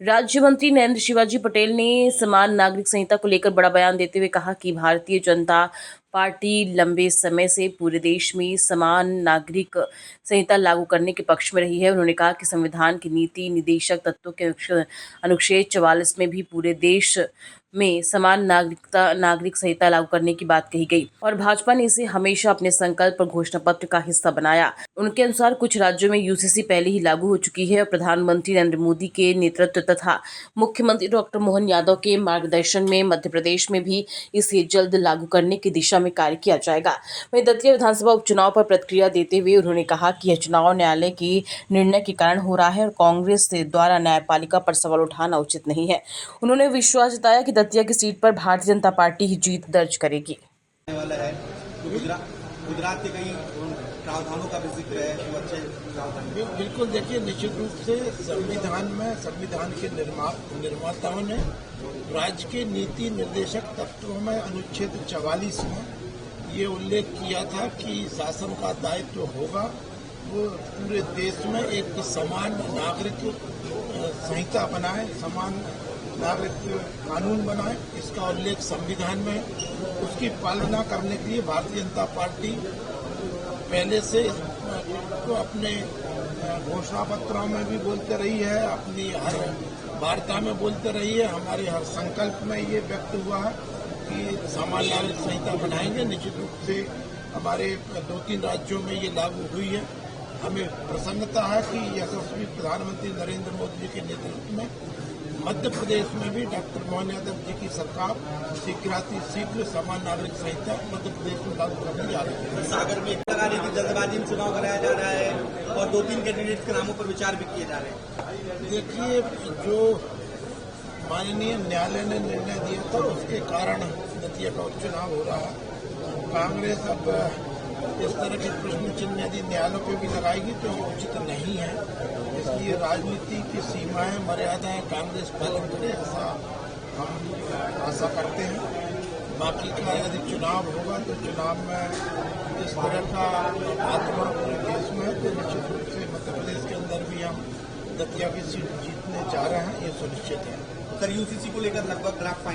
राज्य मंत्री नरेंद्र शिवाजी पटेल ने समान नागरिक संहिता को लेकर बड़ा बयान देते हुए कहा कि भारतीय जनता पार्टी लंबे समय से पूरे देश में समान नागरिक संहिता लागू करने के पक्ष में रही है। उन्होंने कहा कि संविधान की नीति निदेशक तत्वों के अनुच्छेद 44 में भी पूरे देश में समान नागरिक संहिता लागू करने की बात कही गई और भाजपा ने इसे हमेशा अपने संकल्प और घोषणा पत्र का हिस्सा बनाया। उनके अनुसार कुछ राज्यों में यूसीसी पहले ही लागू हो चुकी है और प्रधानमंत्री नरेंद्र मोदी के नेतृत्व तथा मुख्यमंत्री डॉक्टर मोहन यादव के मार्गदर्शन में मध्य प्रदेश में भी इसे जल्द लागू करने की दिशा में कार्य किया जाएगा। वहीं दतिया विधानसभा उपचुनाव पर प्रतिक्रिया देते हुए उन्होंने कहा कि यह चुनाव न्यायालय के निर्णय के कारण हो रहा है और कांग्रेस द्वारा न्यायपालिका पर सवाल उठाना उचित नहीं है। उन्होंने विश्वास जताया कि दतिया की सीट पर भारतीय जनता पार्टी ही जीत दर्ज करेगी। वाला है तो गुजरात के कई प्रावधानों का भी जिक्र है जो अच्छे प्रावधान। बिल्कुल देखिए, निश्चित रूप से संविधान के निर्माताओं ने राज्य के नीति निर्देशक तत्वों में अनुच्छेद 44 में ये उल्लेख किया था कि शासन का दायित्व होगा वो पूरे देश में एक समान नागरिक संहिता बनाए, समान नागरिक कानून बनाए। इसका उल्लेख संविधान में, उसकी पालना करने के लिए भारतीय जनता पार्टी पहले से इसको अपने घोषणा पत्रों में भी बोलते रही है, अपनी हर वार्ता में बोलते रही है। हमारे हर संकल्प में ये व्यक्त हुआ है कि समान नागरिक संहिता बनाएंगे। निश्चित रूप से हमारे 2-3 राज्यों में ये लागू हुई है। हमें प्रसन्नता है कि यशस्वी प्रधानमंत्री नरेंद्र मोदी जी के नेतृत्व में मध्य प्रदेश में भी डॉक्टर मोहन यादव जी की सरकार शीघ्र समान नागरिक संहिता मध्य प्रदेश में लागू करने जा रही है। सागर में लगा रही थी जल्दबाजी में चुनाव कराया जा रहा है और 2-3 कैंडिडेट के नामों पर विचार भी किए जा रहे हैं। देखिए, जो माननीय न्यायालय ने निर्णय दिया था उसके कारण दतिया का उपचुनाव हो रहा है। कांग्रेस अब इस तरह के प्रश्न चिन्ह यदि न्यायालयों पर भी लगाएगी तो ये उचित नहीं है। इसलिए राजनीति की सीमाएं, मर्यादाएं कांग्रेस पालन करे, ऐसा हम आशा करते हैं। बाकी का यदि चुनाव होगा तो चुनाव में इस तरह का आत्मा पूरे देश में है तो निश्चित रूप से मध्य प्रदेश के अंदर भी हम दतिया की सीट जीतने जा रहे हैं, ये सुनिश्चित है। सर, यूसीसी को लेकर लगभग ड्राफ्ट